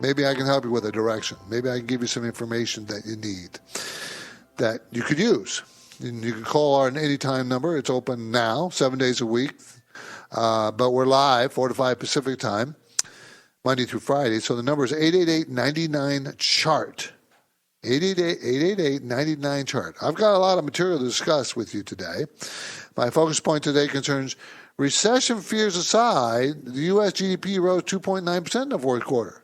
Maybe I can help you with a direction. Maybe I can give you some information that you need that you could use. And you can call our anytime number. It's open now, 7 days a week. But we're live, 4 to 5 Pacific time, Monday through Friday. So the number is 888-99-CHART. 888-99-CHART. I've got a lot of material to discuss with you today. My focus point today concerns recession fears aside, the U.S. GDP rose 2.9% in the fourth quarter.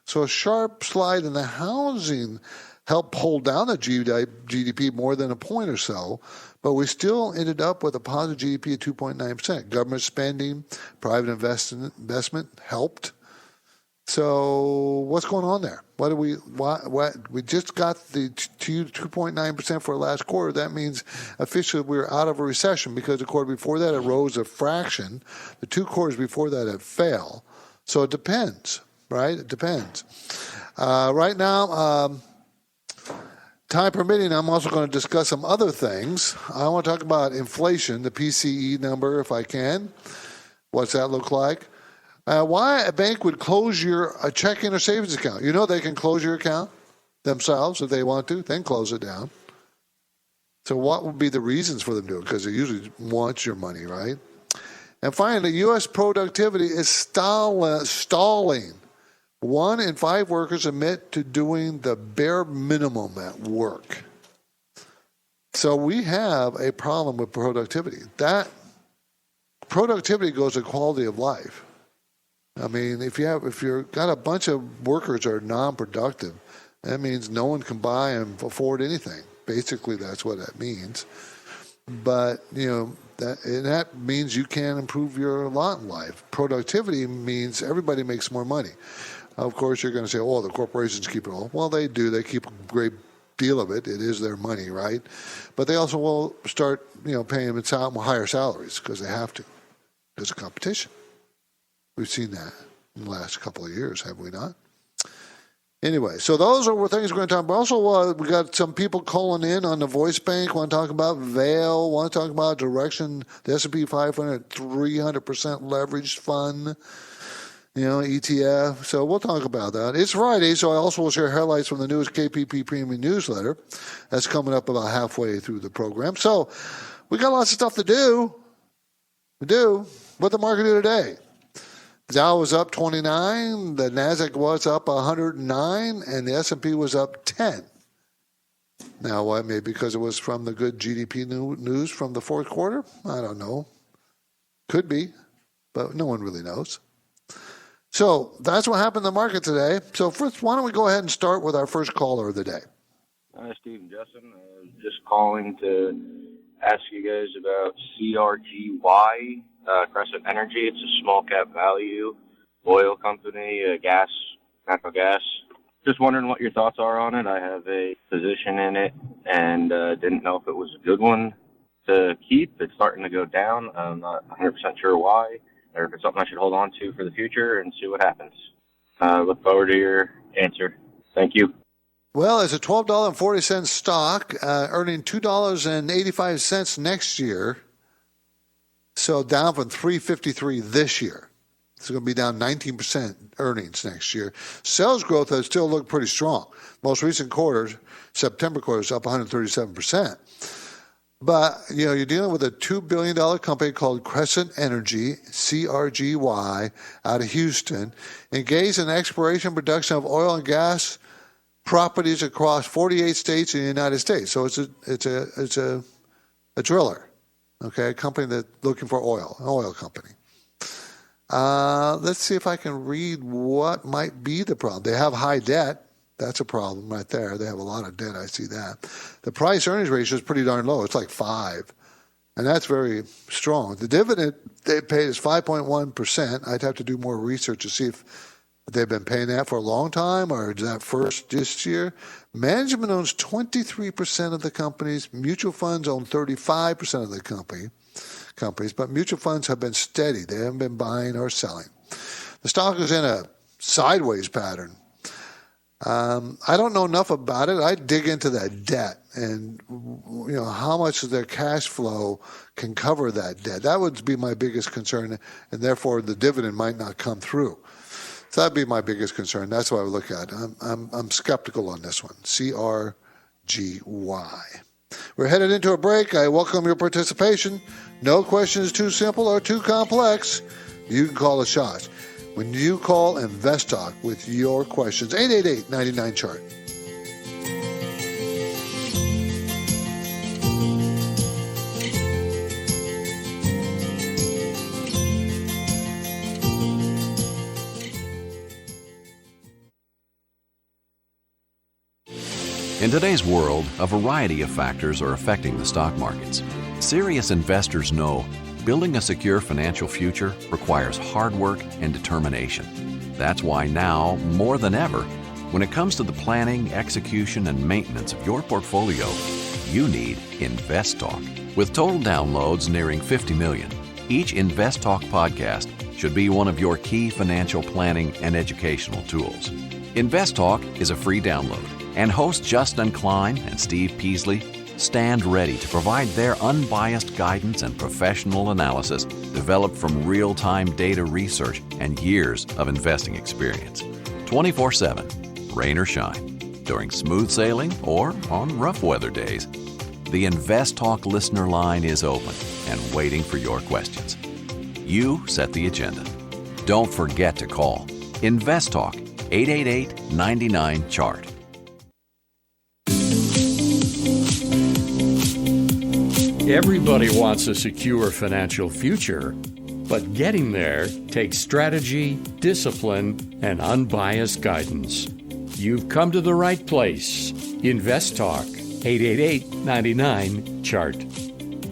So a sharp slide in the housing helped pull down the GDP more than a point or so, but we still ended up with a positive GDP of 2.9%. Government spending, private investment helped. So what's going on there? We just got the 2.9% for last quarter. That means officially we're out of a recession because the quarter before that it rose a fraction. The 2 quarters before that it fell. So it depends, right? It depends. Right now, time permitting, I'm also going to discuss some other things. I want to talk about inflation, the PCE number, if I can. What's that look like? Why a bank would close a checking or savings account. You know they can close your account themselves if they want to. Then close it down. So what would be the reasons for them to do it? Because they usually want your money, right? And finally, U.S. productivity is stalling. 1 in 5 workers admit to doing the bare minimum at work. So we have a problem with productivity. That productivity goes to quality of life. I mean, if you've got a bunch of workers that are non-productive, that means no one can buy and afford anything. Basically, that's what that means. But, that means you can improve your lot in life. Productivity means everybody makes more money. Of course, you're going to say, the corporations keep it all. Well, they do. They keep a great deal of it. It is their money, right? But they also will start, paying them higher salaries because they have to. There's a competition. We've seen that in the last couple of years, have we not? Anyway, so those are things we're going to talk about. Also, we got some people calling in on the voice bank. Want to talk about Vail. Want to talk about Direxion, the S&P 500, 300% leveraged fund, ETF. So we'll talk about that. It's Friday, so I also will share highlights from the newest KPP Premium newsletter. That's coming up about halfway through the program. So we got lots of stuff to do. What the market do today? Dow was up 29, the Nasdaq was up 109, and the S&P was up 10. Now, why? Maybe because it was from the good GDP news from the fourth quarter? I don't know. Could be, but no one really knows. So that's what happened in the market today. So first, why don't we go ahead and start with our first caller of the day? Hi, Steve and Justin. Just calling to ask you guys about CRGY. Crescent Energy. It's a small cap value oil company, natural gas. Just wondering what your thoughts are on it. I have a position in it and didn't know if it was a good one to keep. It's starting to go down. I'm not 100% sure why, or if it's something I should hold on to for the future and see what happens. Look forward to your answer. Thank you. Well, it's a $12.40 stock, earning $2.85 next year. So down from $3.53 this year. It's going to be down 19% earnings next year. Sales growth has still looked pretty strong. Most recent quarter, September quarter, is up 137%. But, you're dealing with a $2 billion company called Crescent Energy, CRGY, out of Houston, engaged in exploration and production of oil and gas properties across 48 states in the United States. So it's a driller. Okay, a company that's looking for oil, an oil company. Let's see if I can read what might be the problem. They have high debt. That's a problem right there. They have a lot of debt. I see that. The price-earnings ratio is pretty darn low. It's like 5, and that's very strong. The dividend they paid is 5.1%. I'd have to do more research to see if they've been paying that for a long time or is that first this year. Management owns 23% of the companies. Mutual funds own 35% of the companies, but mutual funds have been steady. They haven't been buying or selling. The stock is in a sideways pattern. I don't know enough about it. I dig into that debt and how much of their cash flow can cover that debt. That would be my biggest concern, and therefore the dividend might not come through. So that'd be my biggest concern. That's what I would look at. I'm skeptical on this one. CRGY. We're headed into a break. I welcome your participation. No question is too simple or too complex. You can call a shot. When you call InvestTalk with your questions, 888-99-CHART. In today's world, a variety of factors are affecting the stock markets. Serious investors know building a secure financial future requires hard work and determination. That's why now, more than ever, when it comes to the planning, execution, and maintenance of your portfolio, you need InvestTalk. With total downloads nearing 50 million, each InvestTalk podcast should be one of your key financial planning and educational tools. InvestTalk is a free download, and hosts Justin Klein and Steve Peasley stand ready to provide their unbiased guidance and professional analysis developed from real-time data research and years of investing experience. 24/7, rain or shine, during smooth sailing or on rough weather days. The InvestTalk listener line is open and waiting for your questions. You set the agenda. Don't forget to call InvestTalk 888-99-CHART. Everybody wants a secure financial future, but getting there takes strategy, discipline, and unbiased guidance. You've come to the right place. InvestTalk, 888-99-CHART.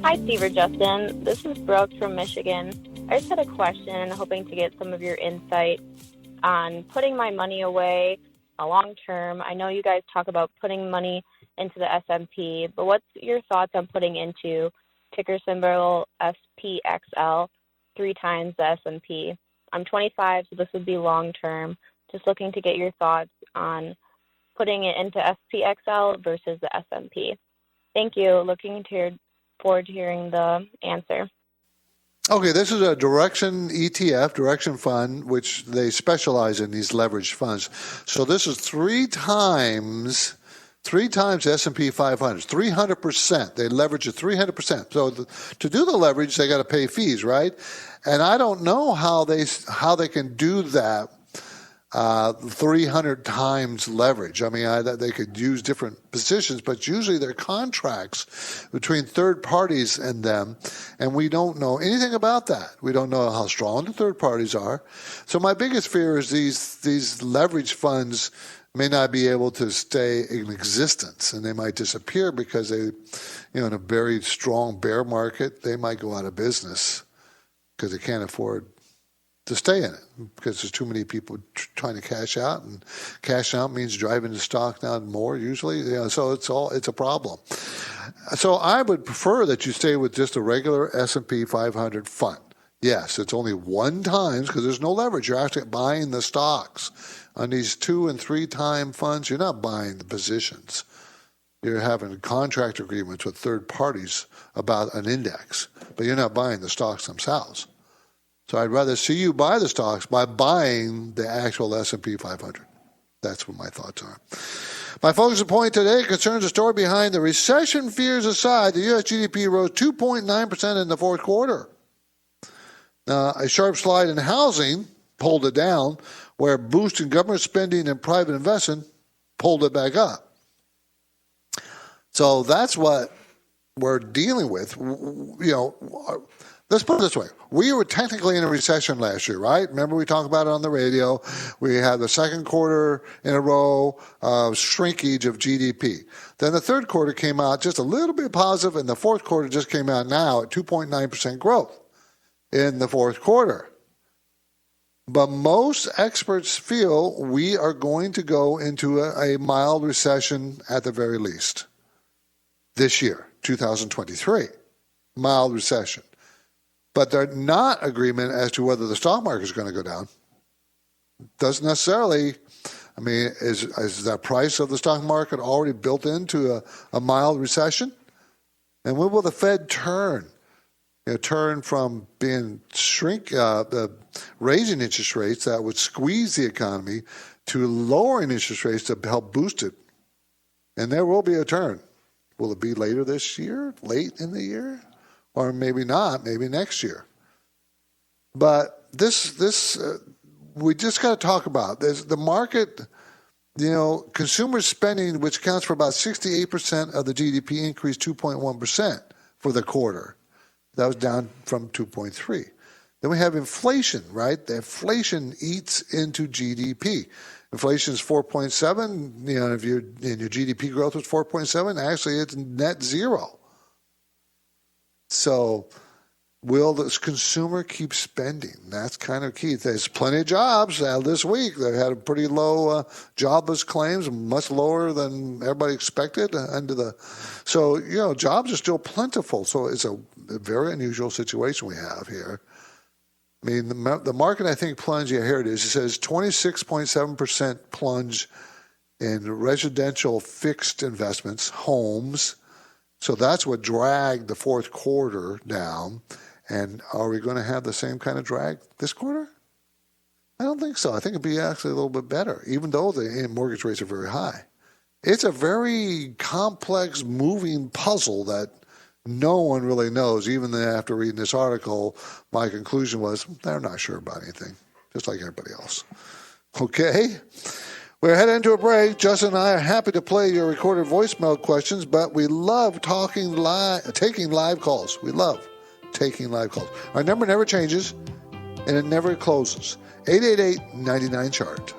Hi, Steve or Justin. This is Brooke from Michigan. I just had a question, hoping to get some of your insight on putting my money away long term. I know you guys talk about putting money into the S&P, but what's your thoughts on putting into ticker symbol SPXL 3 times the S&P? I'm 25, so this would be long term. Just looking to get your thoughts on putting it into SPXL versus the S&P. Thank you. Looking forward to hearing the answer. Okay, this is a Direxion ETF, Direxion fund, which they specialize in these leveraged funds. So this is three times S&P 500, 300%. They leverage it 300%. So to do the leverage, they got to pay fees, right? And I don't know how they can do that 300 times leverage. I mean, they could use different positions, but usually they're contracts between third parties and them, and we don't know anything about that. We don't know how strong the third parties are. So my biggest fear is these leverage funds may not be able to stay in existence, and they might disappear because they, in a very strong bear market, they might go out of business because they can't afford to stay in it because there's too many people trying to cash out, and cash out means driving the stock down more usually. So it's a problem. So I would prefer that you stay with just a regular S&P 500 fund. Yes, it's only 1 time because there's no leverage. You're actually buying the stocks. On these 2 and 3 time funds, you're not buying the positions. You're having contract agreements with third parties about an index, but you're not buying the stocks themselves. So I'd rather see you buy the stocks by buying the actual S&P 500. That's what my thoughts are. My focus point today concerns the story behind the recession fears aside. The U.S. GDP rose 2.9% in the fourth quarter. Now, a sharp slide in housing pulled it down, where boost in government spending and private investment pulled it back up. So that's what we're dealing with. Let's put it this way. We were technically in a recession last year, right? Remember we talked about it on the radio. We had the second quarter in a row of shrinkage of GDP. Then the third quarter came out just a little bit positive, and the fourth quarter just came out now at 2.9% growth in the fourth quarter. But most experts feel we are going to go into a mild recession at the very least this year, 2023. Mild recession. But they're not agreement as to whether the stock market is going to go down. Doesn't necessarily, is the price of the stock market already built into a mild recession? And when will the Fed turn? turn from being raising interest rates that would squeeze the economy to lowering interest rates to help boost it. And there will be a turn. Will it be later this year, late in the year? Or maybe not, maybe next year. But this we just got to talk about. There's the market, consumer spending, which accounts for about 68% of the GDP, increased 2.1% for the quarter. That was down from 2.3. Then we have inflation, right? The inflation eats into GDP. Inflation is 4.7. If your GDP growth was 4.7, actually it's net zero. So will this consumer keep spending? That's kind of key. There's plenty of jobs this week. They had a pretty low jobless claims, much lower than everybody expected. So jobs are still plentiful. So it's a very unusual situation we have here. I mean, the market, I think, plunged. Yeah, here it is. It says 26.7% plunge in residential fixed investments, homes. So that's what dragged the fourth quarter down. And are we going to have the same kind of drag this quarter? I don't think so. I think it'd be actually a little bit better, even though the mortgage rates are very high. It's a very complex, moving puzzle that no one really knows. Even after reading this article, my conclusion was they're not sure about anything, just like everybody else. Okay? We're heading into a break. Justin and I are happy to play your recorded voicemail questions, but we love taking live calls. We love taking live calls. Our number never changes, and it never closes. 888-99-CHART.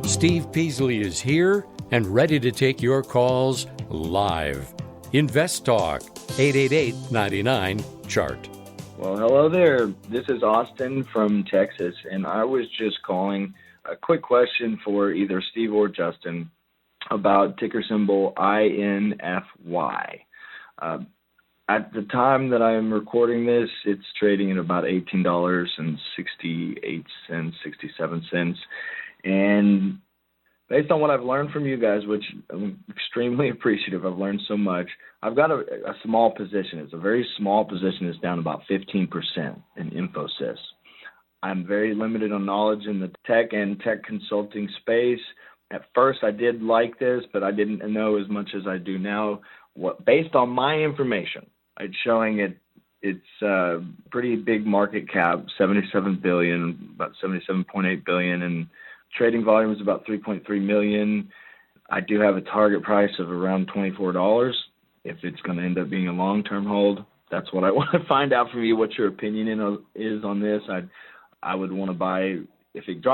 Steve Peasley is here and ready to take your calls live. InvestTalk, 888-99-CHART. Well, hello there. This is Austin from Texas, and I was just calling a quick question for either Steve or Justin about ticker symbol INFY. At the time that I am recording this, it's trading at about $18.68, 67 cents. And based on what I've learned from you guys, which I'm extremely appreciative, I've learned so much. I've got a small position. It's a very small position. It's down about 15% in Infosys. I'm very limited on knowledge in the tech and tech consulting space. At first, I did like this, but I didn't know as much as I do now. Based on my information, it's showing it's a pretty big market cap, $77 billion, about $77.8 billion, and trading volume is about 3.3 million. I do have a target price of around $24. If it's going to end up being a long-term hold, that's what I want to find out from you, what your opinion is on this. I would want to buy, if it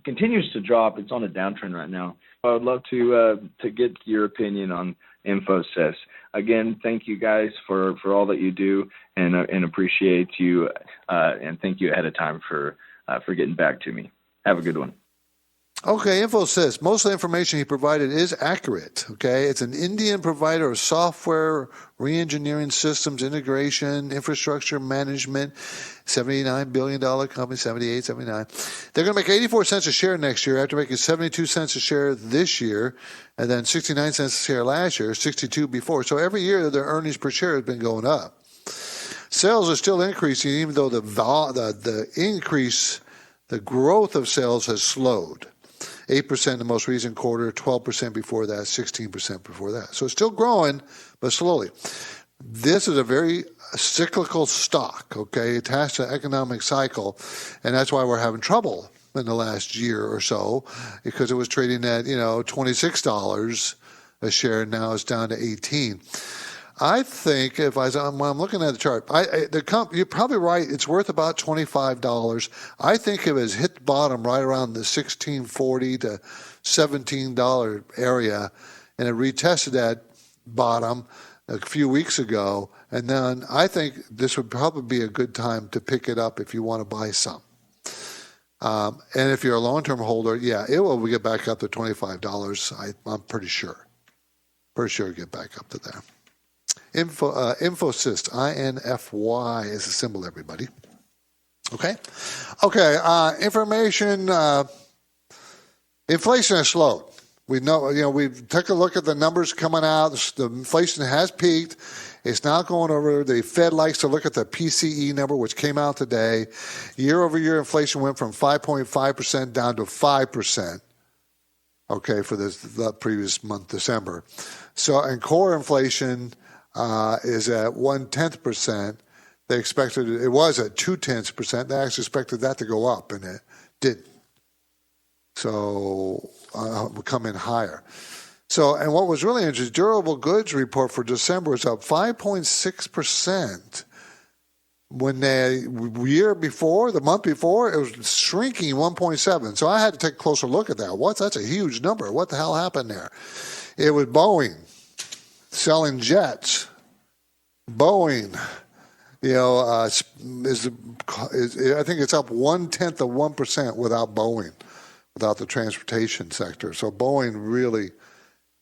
continues to drop, it's on a downtrend right now. I would love to get your opinion on Infosys. Again, thank you guys for all that you do, and appreciate you, and thank you ahead of time for getting back to me. Have a good one. Okay, Infosys, most of the information he provided is accurate, okay? It's an Indian provider of software, re-engineering systems, integration, infrastructure management, $79 billion company, 78, 79. They're going to make 84 cents a share next year after making 72 cents a share this year, and then 69 cents a share last year, 62 before. So every year their earnings per share has been going up. Sales are still increasing, even though the increase, the growth of sales has slowed. 8% in the most recent quarter, 12% before that, 16% before that. So it's still growing, but slowly. This is a very cyclical stock, okay? It has to economic cycle, and that's why we're having trouble in the last year or so, because it was trading at, $26 a share, and now it's down to 18. I think when I'm looking at the chart, you're probably right. It's worth about $25. I think it has hit the bottom right around the $16.40 to $17 area, and it retested that bottom a few weeks ago. And then I think this would probably be a good time to pick it up if you want to buy some. And if you're a long-term holder, yeah, it will get back up to $25. I'm pretty sure. Pretty sure it'll get back up to there. Infosys, INFY is a symbol, everybody. Okay. Information. Inflation has slowed. We know, we took a look at the numbers coming out. The inflation has peaked. It's not going over. The Fed likes to look at the PCE number, which came out today. Year over year, inflation went from 5.5% down to 5%. Okay, for the previous month, December. So, and core inflation is at 0.1%. They expected it was at 0.2%. They actually expected that to go up, and it did. So, will come in higher. So, and what was really interesting, durable goods report for December was up 5.6%. When the month before, it was shrinking 1.7. So I had to take a closer look at that. That's a huge number. What the hell happened there? It was Boeing selling jets. Boeing, I think it's up 0.1% without Boeing, without the transportation sector. So Boeing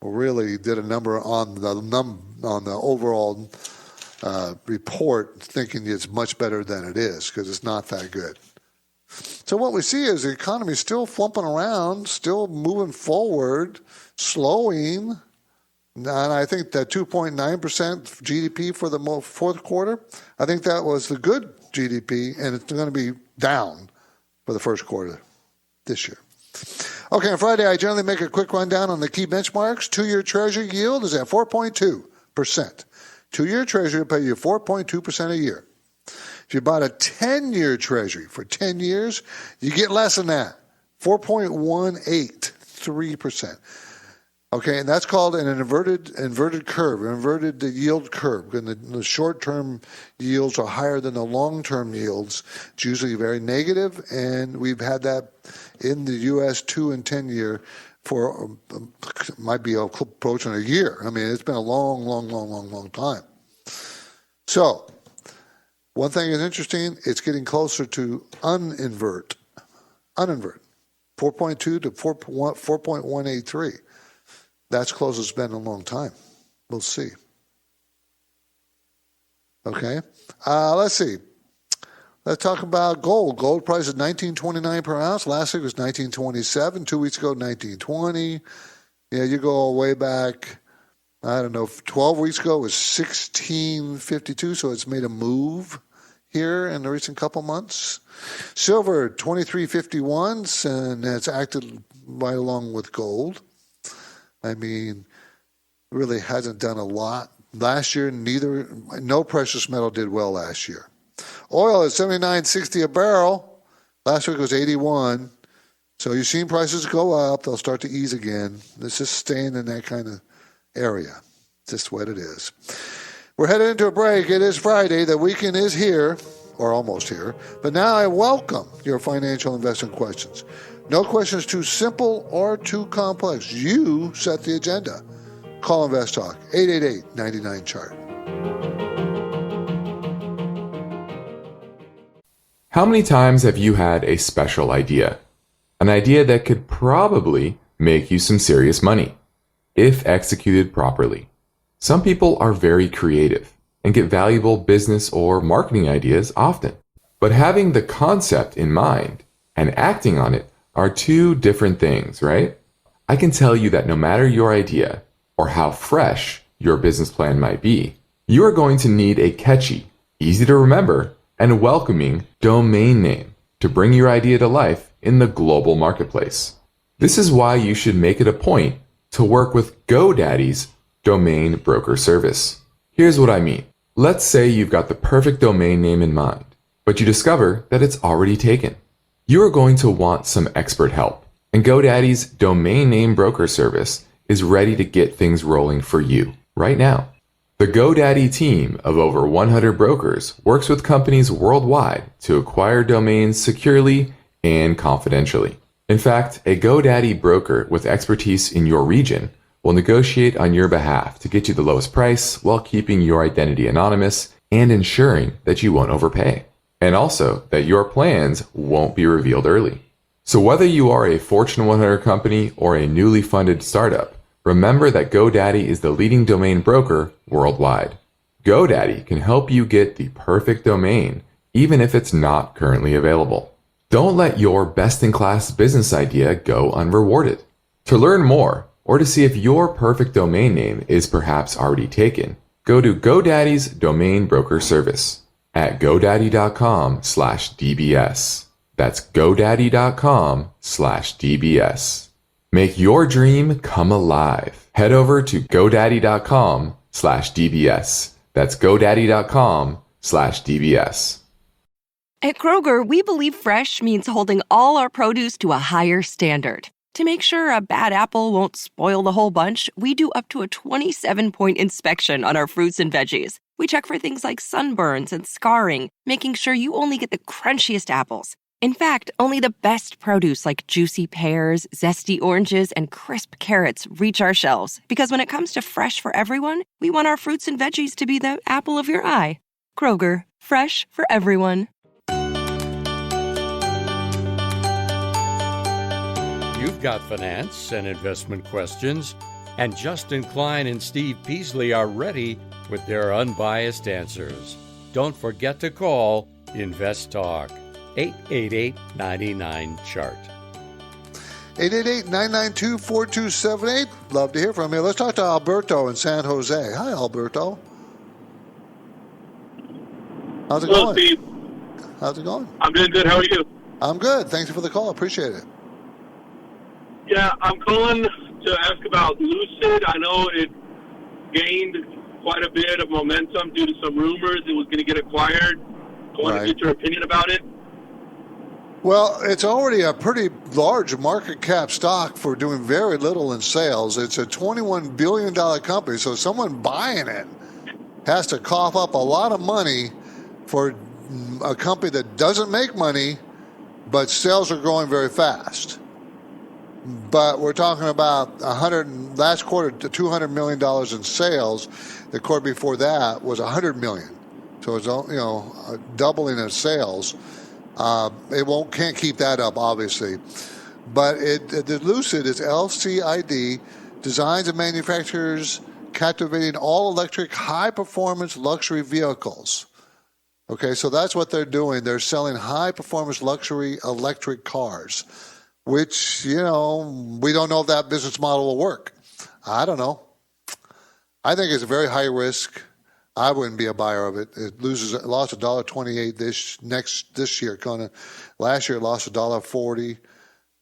really did a number on the overall report, thinking it's much better than it is because it's not that good. So what we see is the economy is still flumping around, still moving forward, slowing. And I think that 2.9% GDP for the fourth quarter, I think that was the good GDP, and it's going to be down for the first quarter this year. Okay, on Friday, I generally make a quick rundown on the key benchmarks. 2-year Treasury yield is at 4.2%. 2-year Treasury will pay you 4.2% a year. If you bought a 10-year Treasury for 10 years, you get less than that, 4.183%. Okay, and that's called an inverted curve, an inverted yield curve. And the short-term yields are higher than the long-term yields. It's usually very negative, and we've had that in the U.S. 2 and 10-year for might be approaching a year. I mean, it's been a long time. So, one thing is interesting, it's getting closer to uninvert, 4.2 to 4.183. That's close as it's been in a long time. We'll see. Okay, let's see. Let's talk about gold. Gold price is $1,929 per ounce. Last week was $1,927. 2 weeks ago, $1,920. Yeah, you go way back, 12 weeks ago it was $1,652, so it's made a move here in the recent couple months. Silver, $23.51, and that's acted right along with gold. I mean, really hasn't done a lot. Last year, no precious metal did well last year. Oil is $79.60 a barrel. Last week was $81. So you've seen prices go up. They'll start to ease again. It's just staying in that kind of area. Just what it is. We're headed into a break. It is Friday. The weekend is here, or almost here. But now I welcome your financial investment questions. No question is too simple or too complex. You set the agenda. Call InvestTalk, 888-99-CHART. How many times have you had a special idea? An idea that could probably make you some serious money, if executed properly. Some people are very creative and get valuable business or marketing ideas often. But having the concept in mind and acting on it are two different things, right? I can tell you that no matter your idea or how fresh your business plan might be, you are going to need a catchy, easy to remember, and welcoming domain name to bring your idea to life in the global marketplace. This is why you should make it a point to work with GoDaddy's domain broker service. Here's what I mean. Let's say you've got the perfect domain name in mind, but you discover that it's already taken. You are going to want some expert help, and GoDaddy's domain name broker service is ready to get things rolling for you right now. The GoDaddy team of over 100 brokers works with companies worldwide to acquire domains securely and confidentially. In fact, a GoDaddy broker with expertise in your region will negotiate on your behalf to get you the lowest price while keeping your identity anonymous and ensuring that you won't overpay, and also that your plans won't be revealed early. So whether you are a Fortune 100 company or a newly funded startup, remember that GoDaddy is the leading domain broker worldwide. GoDaddy can help you get the perfect domain, even if it's not currently available. Don't let your best-in-class business idea go unrewarded. To learn more, or to see if your perfect domain name is perhaps already taken, go to GoDaddy's domain broker service at godaddy.com/dbs. That's godaddy.com/dbs. Make your dream come alive. Head over to godaddy.com/dbs. That's godaddy.com/dbs. At Kroger, we believe fresh means holding all our produce to a higher standard. To make sure a bad apple won't spoil the whole bunch, we do up to a 27-point inspection on our fruits and veggies. We check for things like sunburns and scarring, making sure you only get the crunchiest apples. In fact, only the best produce like juicy pears, zesty oranges, and crisp carrots reach our shelves. Because when it comes to fresh for everyone, we want our fruits and veggies to be the apple of your eye. Kroger, fresh for everyone. You've got finance and investment questions, and Justin Klein and Steve Peasley are ready with their unbiased answers. Don't forget to call InvestTalk, 888-99-CHART. 888-992-4278. Love to hear from you. Let's talk to Alberto in San Jose. Hi, Alberto. How's it going? Steve. How's it going? I'm doing good. How are you? I'm good. Thanks for the call. Appreciate it. Yeah, I'm calling to ask about Lucid. I know it gained quite a bit of momentum due to some rumors it was going to get acquired. I want to get your opinion about it. Well, it's already a pretty large market cap stock for doing very little in sales. It's a $21 billion company, so someone buying it has to cough up a lot of money for a company that doesn't make money, but sales are growing very fast. But we're talking about last quarter to $200 million in sales. The quarter before that was $100 million. So it's, a doubling of sales. It can't keep that up, obviously. But the Lucid is LCID, designs and manufactures captivating all-electric, high-performance luxury vehicles. Okay, so that's what they're doing. They're selling high-performance luxury electric cars, which, we don't know if that business model will work. I don't know. I think it's a very high risk. I wouldn't be a buyer of it. It lost $1.28 this year. Last year it lost $1.40.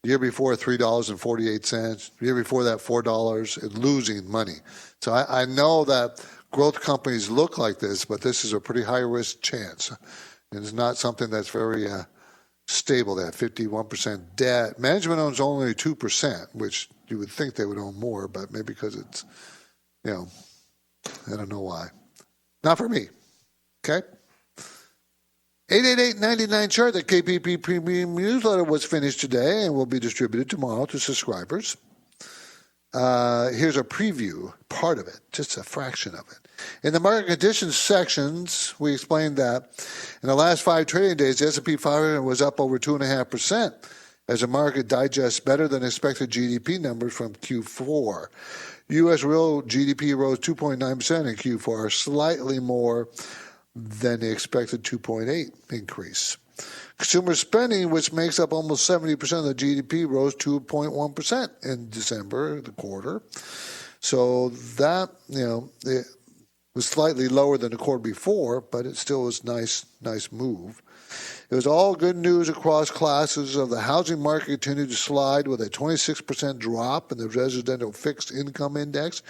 The year before $3.48. The year before that $4. It's losing money. So I know that growth companies look like this, but this is a pretty high risk chance. And it's not something that's very stable. They have 51% debt. Management owns only 2%, which you would think they would own more, but maybe because it's, I don't know why. Not for me. Okay? 888-99-CHART, the KPP Premium newsletter was finished today and will be distributed tomorrow to subscribers. Here's a preview, part of it, just a fraction of it. In the market conditions sections, we explained that in the last 5 trading days, the S&P 500 was up over 2.5% as the market digests better than expected GDP numbers from Q4. U.S. real GDP rose 2.9% in Q4, slightly more than the expected 2.8 increase. Consumer spending, which makes up almost 70% of the GDP, rose 2.1% in December, the quarter. So that, it was slightly lower than the quarter before, but it still was nice move. It was all good news across classes of the housing market continued to slide with a 26% drop in the residential fixed income index,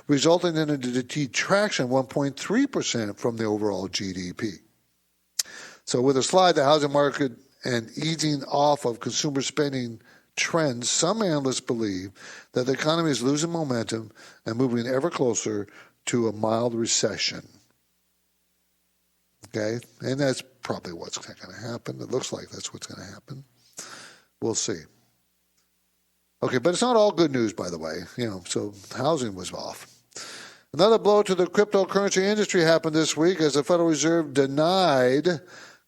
resulting in a detraction of 1.3% from the overall GDP. So with a slide, the housing market and easing off of consumer spending trends, some analysts believe that the economy is losing momentum and moving ever closer to a mild recession. Okay, and that's probably what's going to happen. It looks like that's what's going to happen. We'll see. Okay, but it's not all good news, by the way. So housing was off. Another blow to the cryptocurrency industry happened this week as the Federal Reserve denied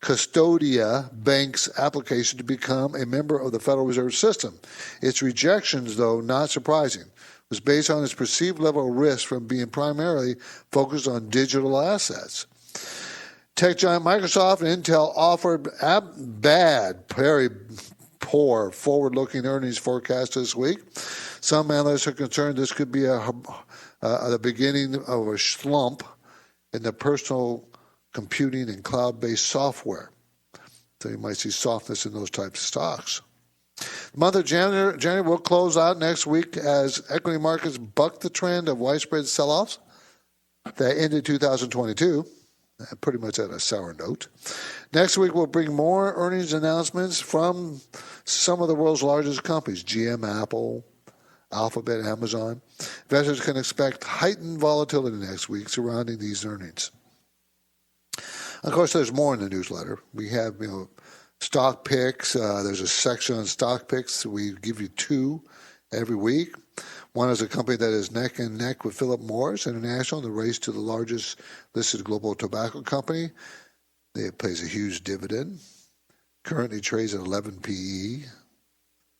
Custodia Bank's application to become a member of the Federal Reserve System. Its rejections, though, not surprising. was based on its perceived level of risk from being primarily focused on digital assets. Tech giant Microsoft and Intel offered very poor forward-looking earnings forecast this week. Some analysts are concerned this could be the beginning of a slump in the personal computing and cloud-based software. So you might see softness in those types of stocks. The month of January will close out next week as equity markets buck the trend of widespread sell-offs that ended 2022, pretty much at a sour note. Next week, we'll bring more earnings announcements from some of the world's largest companies, GM, Apple, Alphabet, Amazon. Investors can expect heightened volatility next week surrounding these earnings. Of course, there's more in the newsletter. We have, stock picks. There's a section on stock picks. We give you two every week. One is a company that is neck and neck with Philip Morris International in the race to the largest listed global tobacco company. It pays a huge dividend. Currently trades at 11 PE.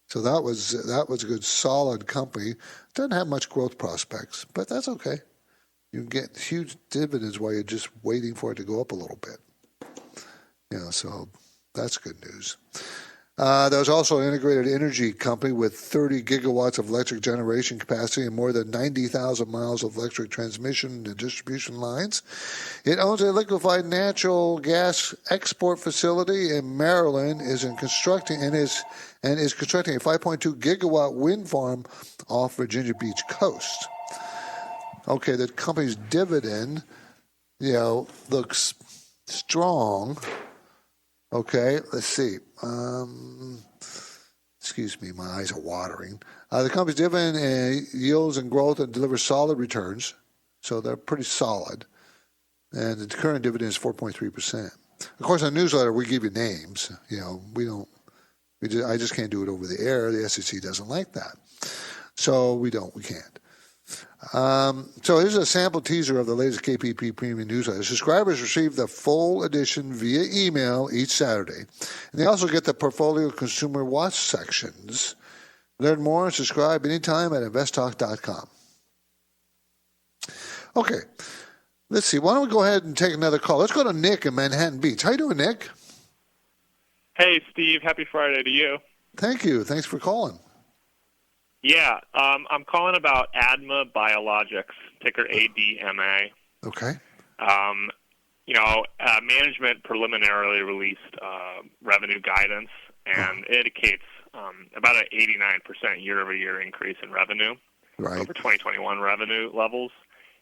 So that was a good, solid company. Doesn't have much growth prospects, but that's okay. You can get huge dividends while you're just waiting for it to go up a little bit. So that's good news. There's also an integrated energy company with 30 gigawatts of electric generation capacity and more than 90,000 miles of electric transmission and distribution lines. It owns a liquefied natural gas export facility in Maryland, is constructing a 5.2 gigawatt wind farm off Virginia Beach coast. Okay, the company's dividend, looks strong. Okay, let's see. Excuse me, my eyes are watering. The company's dividend yields and growth and delivers solid returns, so they're pretty solid. And the current dividend is 4.3%. Of course, in the newsletter we give you names. I just can't do it over the air. The SEC doesn't like that, so we can't. So here's a sample teaser of the latest KPP Premium newsletter. Subscribers receive the full edition via email each Saturday. And they also get the Portfolio Consumer Watch sections. Learn more and subscribe anytime at InvestTalk.com. Okay, let's see. Why don't we go ahead and take another call? Let's go to Nick in Manhattan Beach. How you doing, Nick? Hey, Steve. Happy Friday to you. Thank you. Thanks for calling. Yeah, I'm calling about ADMA Biologics, ticker ADMA. Okay. Management preliminarily released revenue guidance, and it indicates about an 89% year-over-year increase in revenue over 2021 revenue levels.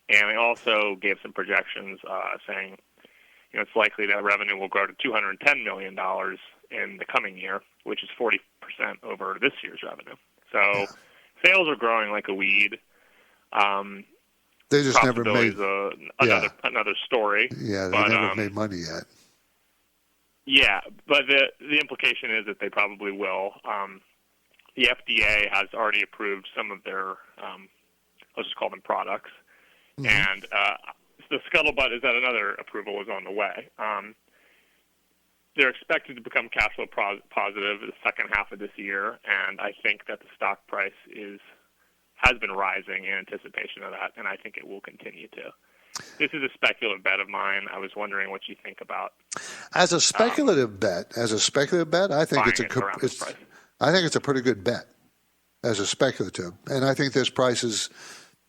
And they also gave some projections saying, it's likely that revenue will grow to $210 million in the coming year, which is 40% over this year's revenue. So sales are growing like a weed. They just never made another story. Yeah, they never made money yet. Yeah, but the implication is that they probably will. The FDA has already approved some of their, let's just call them products, and the scuttlebutt is that another approval is on the way. They're expected to become cash flow positive in the second half of this year, and I think that the stock price has been rising in anticipation of that, and I think it will continue to. This is a speculative bet of mine. I was wondering what you think about. As a speculative bet, I think it's a pretty good bet as a speculative, and I think this price is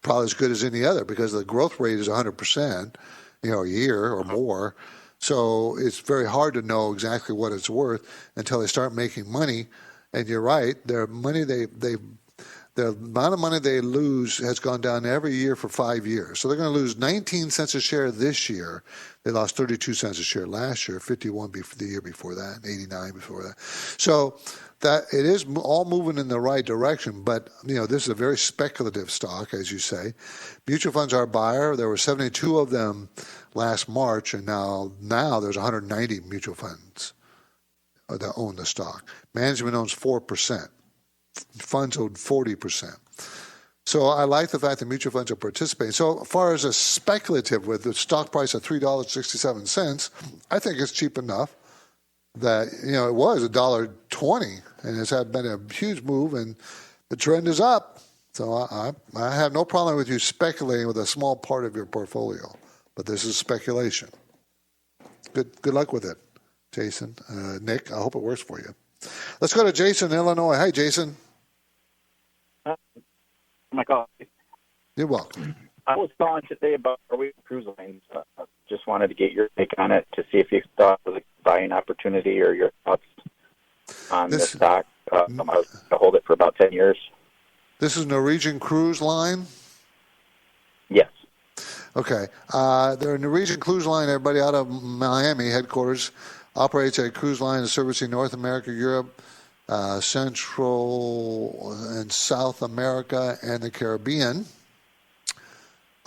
probably as good as any other because the growth rate is 100%, a year or more. So it's very hard to know exactly what it's worth until they start making money. And you're right, the amount of money they lose has gone down every year for 5 years. So they're going to lose 19 cents a share this year. They lost 32 cents a share last year, 51 the year before that, and 89 before that. So that it is all moving in the right direction. But, this is a very speculative stock, as you say. Mutual funds are a buyer. There were 72 of them last March, and now there's 190 mutual funds that own the stock. Management owns 4%. Funds own 40%. So I like the fact that mutual funds are participating. So as far as a speculative with the stock price of $3.67, I think it's cheap enough that, it was $1.20, and it's been a huge move, and the trend is up. So I have no problem with you speculating with a small part of your portfolio, but this is speculation. Good luck with it, Jason. Nick, I hope it works for you. Let's go to Jason in Illinois. Hi, Jason. My call. You're welcome. I was calling today about Norwegian Cruise Line. Just wanted to get your take on it to see if you thought it was a buying opportunity or your thoughts on this stock. I was going to hold it for about 10 years. This is Norwegian Cruise Line? Yes. Okay. The Norwegian Cruise Line, everybody out of Miami headquarters, operates a cruise line servicing North America, Europe, Central and South America, and the Caribbean.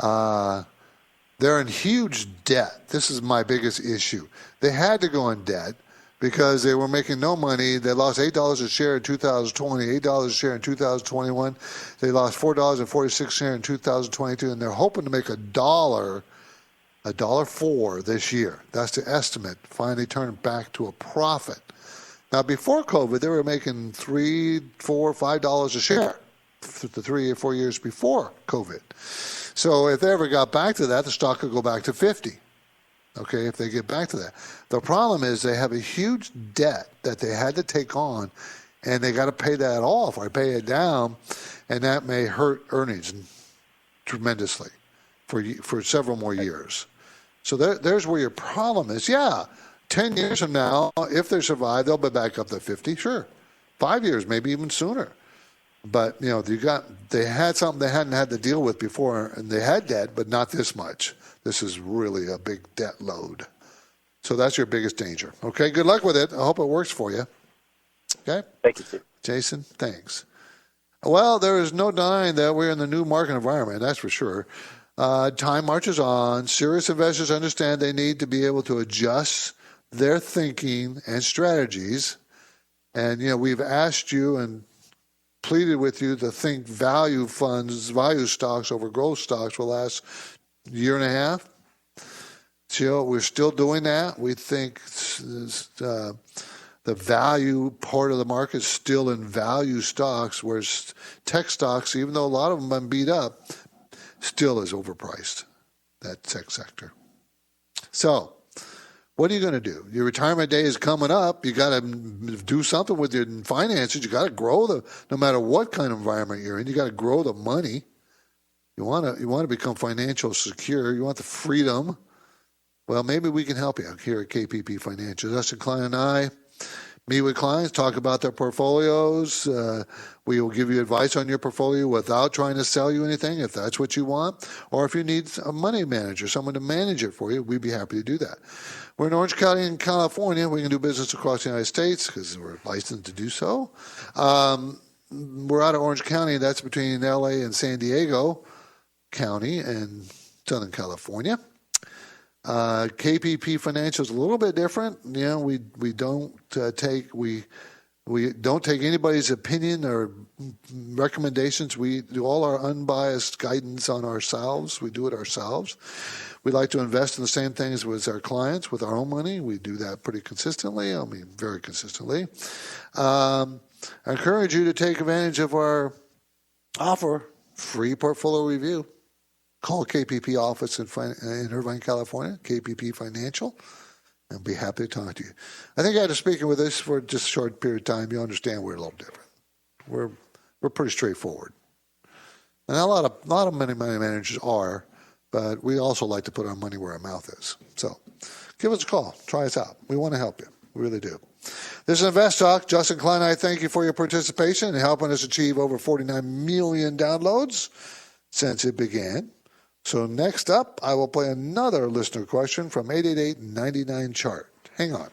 They're in huge debt. This is my biggest issue. They had to go in debt because they were making no money. They lost $8 a share in 2020, $8 a share in 2021. They lost $4.46 a share in 2022, and they're hoping to make $1.04 this year. That's the estimate. Finally turn back to a profit. Now, before COVID, they were making $3, $4, $5 a share the 3 or 4 years before COVID. So if they ever got back to that, the stock could go back to 50. Okay, if they get back to that. The problem is they have a huge debt that they had to take on, and they got to pay that off or pay it down, and that may hurt earnings tremendously for several more years. So there's where your problem is. Yeah, 10 years from now, if they survive, they'll be back up to 50, sure. 5 years, maybe even sooner. But, they had something they hadn't had to deal with before, and they had debt, but not this much. This is really a big debt load. So that's your biggest danger. Okay, good luck with it. I hope it works for you. Okay? Thank you, Steve. Jason, thanks. Well, there is no denying that we're in the new market environment, that's for sure. Time marches on. Serious investors understand they need to be able to adjust their thinking and strategies. And, we've asked you and pleaded with you to think value funds, value stocks over growth stocks for the last year and a half. So we're still doing that. We think the value part of the market is still in value stocks, whereas tech stocks, even though a lot of them have been beat up, still is overpriced, that tech sector. So what are you going to do? Your retirement day is coming up. You got to do something with your finances. You got to grow no matter what kind of environment you're in, you got to grow the money. You want to become financial secure. You want the freedom. Well, maybe we can help you here at KPP Financial. Justin Klein and I meet with clients, talk about their portfolios. We will give you advice on your portfolio without trying to sell you anything, if that's what you want. Or if you need a money manager, someone to manage it for you, we'd be happy to do that. We're in Orange County in California. We can do business across the United States because we're licensed to do so. We're out of Orange County. That's between L.A. and San Diego County in Southern California. KPP Financial is a little bit different. We don't take anybody's opinion or recommendations. We do all our unbiased guidance on ourselves. We do it ourselves. We like to invest in the same things with our clients, with our own money. We do that pretty consistently. Very consistently. I encourage you to take advantage of our offer, free portfolio review. Call KPP office in Irvine, California, KPP Financial, and be happy to talk to you. I think after speaking with us for just a short period of time, you understand we're a little different. We're pretty straightforward. And a lot of money managers are, but we also like to put our money where our mouth is. So give us a call. Try us out. We want to help you. We really do. This is InvestTalk. Justin Klein, I thank you for your participation in helping us achieve over 49 million downloads since it began. So next up, I will play another listener question from 888-99-CHART. Hang on.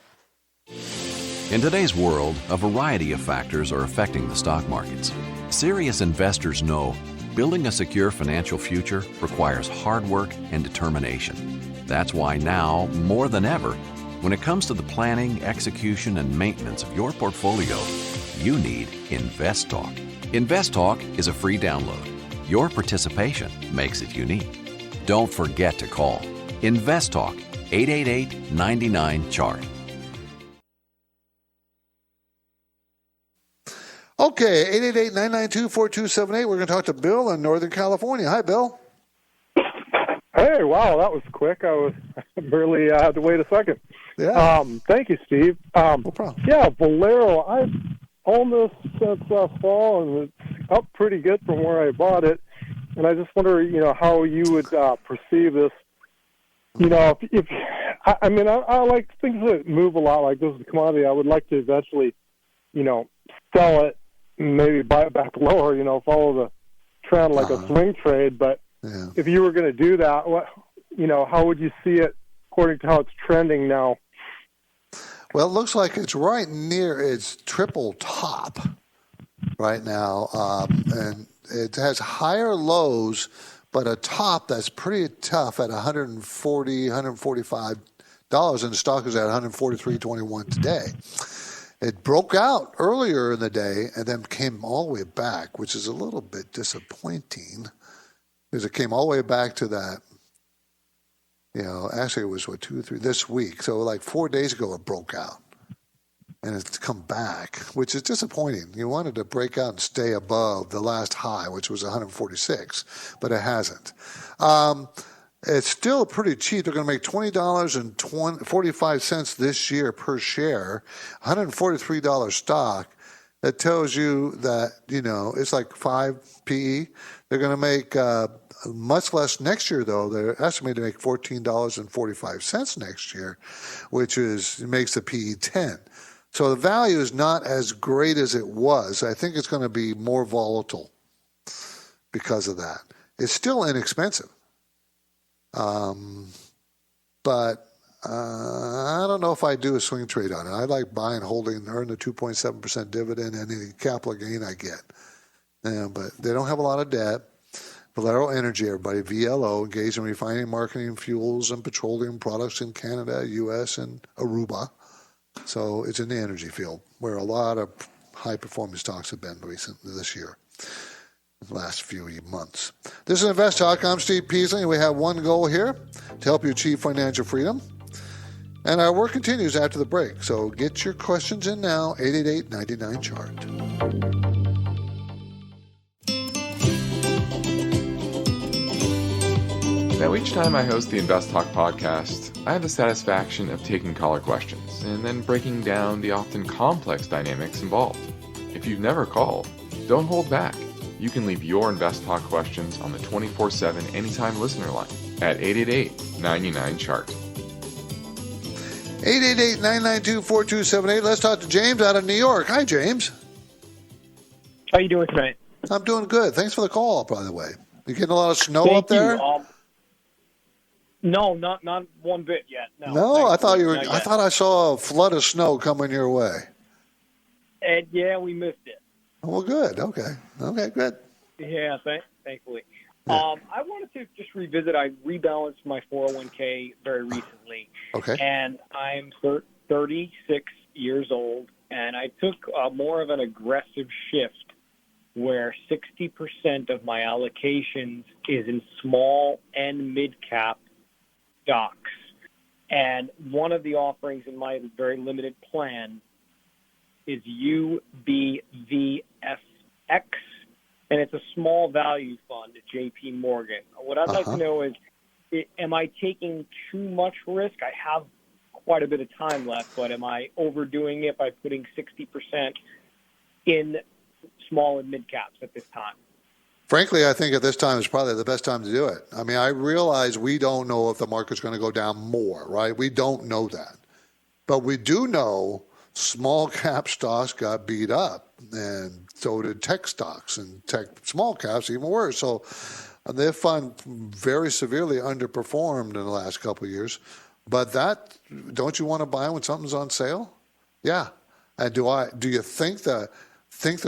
In today's world, a variety of factors are affecting the stock markets. Serious investors know building a secure financial future requires hard work and determination. That's why now, more than ever, when it comes to the planning, execution, and maintenance of your portfolio, you need InvestTalk. InvestTalk is a free download. Your participation makes it unique. Don't forget to call InvestTalk 888-99-CHART. Okay, 888-992-4278. We're going to talk to Bill in Northern California. Hi, Bill. Hey, wow, that was quick. I was barely had to wait a second. Yeah. Thank you, Steve. No problem. Yeah, Valero. I've owned this since fall, and it's up pretty good from where I bought it. And I just wonder, how you would perceive this. If I like things that move a lot like this is a commodity. I would like to eventually, sell it, and maybe buy it back lower. Follow the trend like a swing trade. But if you were going to do that, how would you see it according to how it's trending now? Well, it looks like it's right near its triple top right now, and it has higher lows, but a top that's pretty tough at $140, $145, and the stock is at $143.21 today. It broke out earlier in the day and then came all the way back, which is a little bit disappointing because it came all the way back to that. Actually it was 2 or 3 this week. So like 4 days ago it broke out. And it's come back, which is disappointing. You wanted to break out and stay above the last high, which was 146, but it hasn't. It's still pretty cheap. They're going to make $20.45 this year per share, $143 stock. That tells you that, it's like 5 PE. They're going to make much less next year, though. They're estimated to make $14.45 next year, which makes the PE 10. So the value is not as great as it was. I think it's going to be more volatile because of that. It's still inexpensive. But I don't know if I do a swing trade on it. I like buying, holding, earn the 2.7% dividend and any capital gain I get. But they don't have a lot of debt. Valero Energy, everybody, VLO, engaged in refining, marketing, fuels, and petroleum products in Canada, U.S., and Aruba. So it's in the energy field where a lot of high-performing stocks have been recently this year, the last few months. This is InvestTalk. I'm Steve Peasley, and we have one goal here, to help you achieve financial freedom. And our work continues after the break. So get your questions in now, 888-99-CHART. Now, each time I host the InvestTalk podcast, I have the satisfaction of taking caller questions and then breaking down the often complex dynamics involved. If you've never called, don't hold back. You can leave your InvestTalk questions on the 24/7 Anytime Listener line at 888-99-CHART. 888-992-4278. Let's talk to James out of New York. Hi, James. How you doing tonight? I'm doing good. Thanks for the call, by the way. You getting a lot of snow up there? No, not one bit yet. No, I thought I thought I saw a flood of snow coming your way. And yeah, we missed it. Well, good. Okay, good. Yeah, thankfully. Yeah. I wanted to just revisit. I rebalanced my 401k very recently. Okay. And I'm 36 years old, and I took more of an aggressive shift where 60% of my allocations is in small and mid-cap stocks. And one of the offerings in my very limited plan is UBVSX, and it's a small value fund at JP Morgan. What I'd like to know is, am I taking too much risk? I have quite a bit of time left, but am I overdoing it by putting 60% in small and mid caps at this time? Frankly, I think at this time is probably the best time to do it. I mean, I realize we don't know if the market's going to go down more, right? We don't know that. But we do know small cap stocks got beat up, and so did tech stocks, and tech small caps even worse. So their fund very severely underperformed in the last couple of years. But that, don't you want to buy when something's on sale? Yeah. And do you think the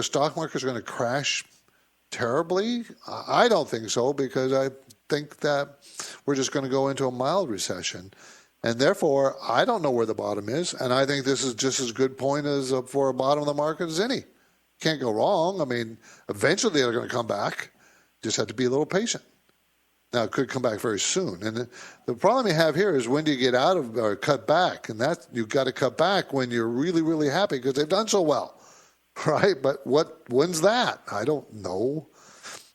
stock market is going to crash terribly? I don't think so, because I think that we're just going to go into a mild recession. And therefore, I don't know where the bottom is. And I think this is just as good point as for a bottom of the market as any. Can't go wrong. I mean, eventually they're going to come back. Just have to be a little patient. Now, it could come back very soon. And the problem you have here is, when do you get out of or cut back? And that you've got to cut back when you're really, really happy because they've done so well. right? But when's that? I don't know.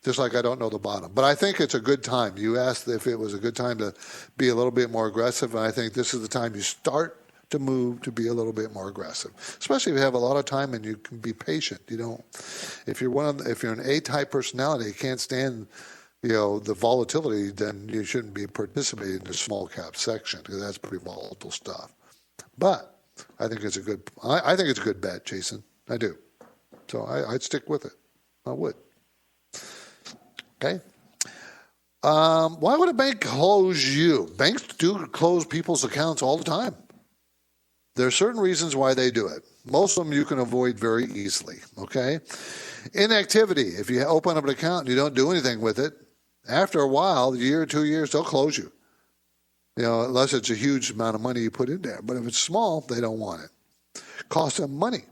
Just like I don't know the bottom. But I think it's a good time. You asked if it was a good time to be a little bit more aggressive, and I think this is the time you start to move to be a little bit more aggressive, especially if you have a lot of time and you can be patient. You don't, if you're an A-type personality, you can't stand, the volatility, then you shouldn't be participating in the small cap section because that's pretty volatile stuff. But I think it's a good bet, Jason. I do. So I'd stick with it. I would. Okay. Why would a bank close you? Banks do close people's accounts all the time. There are certain reasons why they do it. Most of them you can avoid very easily, okay? Inactivity. If you open up an account and you don't do anything with it, after a while, a year or 2 years, they'll close you. Unless it's a huge amount of money you put in there. But if it's small, they don't want it. Cost them money.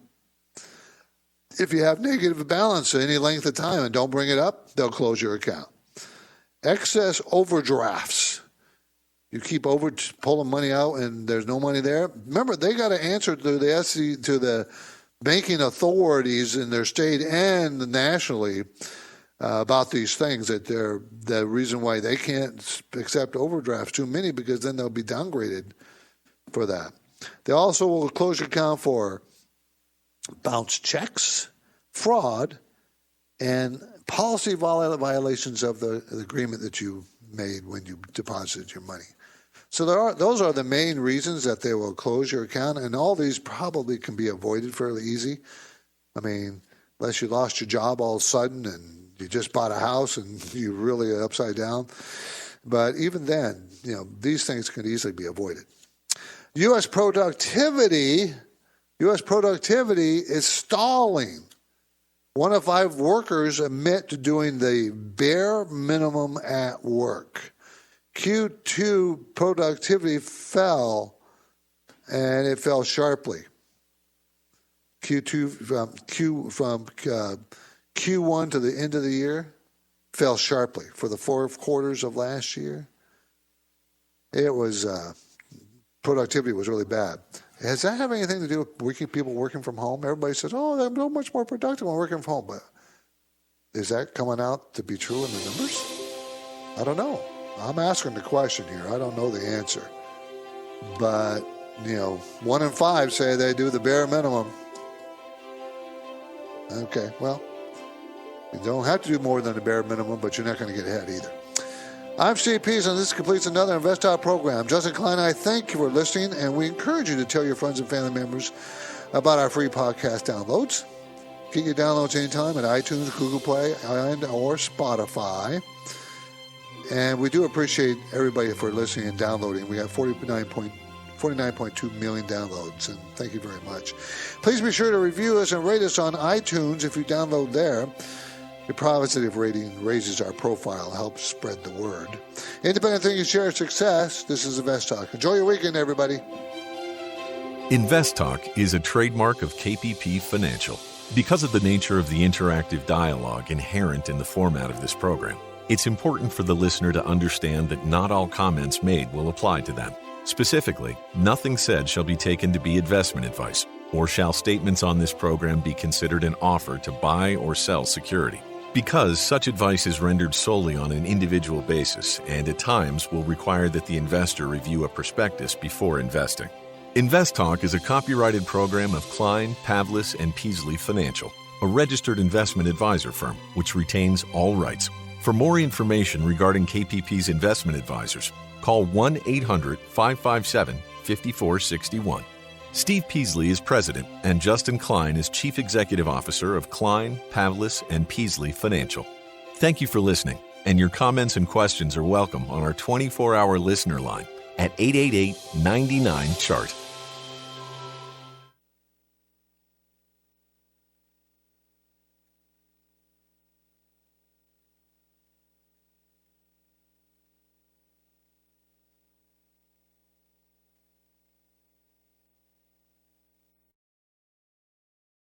If you have negative balance at any length of time and don't bring it up, they'll close your account. Excess overdrafts. You keep pulling money out and there's no money there. Remember, they got to answer to the banking authorities in their state and nationally about these things. That they're the reason why they can't accept overdrafts too many, because then they'll be downgraded for that. They also will close your account for bounce checks, fraud, and policy violations of the agreement that you made when you deposited your money. So those are the main reasons that they will close your account, and all these probably can be avoided fairly easy. I mean, unless you lost your job all of a sudden and you just bought a house and you really are upside down. But even then, these things can easily be avoided. U.S. productivity is stalling. 1 of 5 workers admit to doing the bare minimum at work. Q2 productivity fell, and it fell sharply. From Q1 to the end of the year fell sharply. For the 4 quarters of last year, it was productivity was really bad. Does that have anything to do with people working from home? Everybody says, they're so much more productive when working from home. But is that coming out to be true in the numbers? I don't know. I'm asking the question here. I don't know the answer. But, 1 in 5 say they do the bare minimum. Okay, well, you don't have to do more than the bare minimum, but you're not going to get ahead either. I'm Steve Pease, and this completes another InvestTalk program. Justin Klein and I thank you for listening, and we encourage you to tell your friends and family members about our free podcast downloads. Get your downloads anytime at iTunes, Google Play, and or Spotify. And we do appreciate everybody for listening and downloading. We got 49.2 million downloads, and thank you very much. Please be sure to review us and rate us on iTunes if you download there. The positive rating raises our profile, helps spread the word. Independent thinking, share success. This is InvestTalk. Enjoy your weekend, everybody. InvestTalk is a trademark of KPP Financial. Because of the nature of the interactive dialogue inherent in the format of this program, it's important for the listener to understand that not all comments made will apply to them. Specifically, nothing said shall be taken to be investment advice, or shall statements on this program be considered an offer to buy or sell security. Because such advice is rendered solely on an individual basis and at times will require that the investor review a prospectus before investing. InvestTalk is a copyrighted program of Klein, Pavlis, and Peasley Financial, a registered investment advisor firm which retains all rights. For more information regarding KPP's investment advisors, call 1-800-557-5461. Steve Peasley is president, and Justin Klein is chief executive officer of Klein, Pavlis, and Peasley Financial. Thank you for listening, and your comments and questions are welcome on our 24-hour listener line at 888-99-CHART.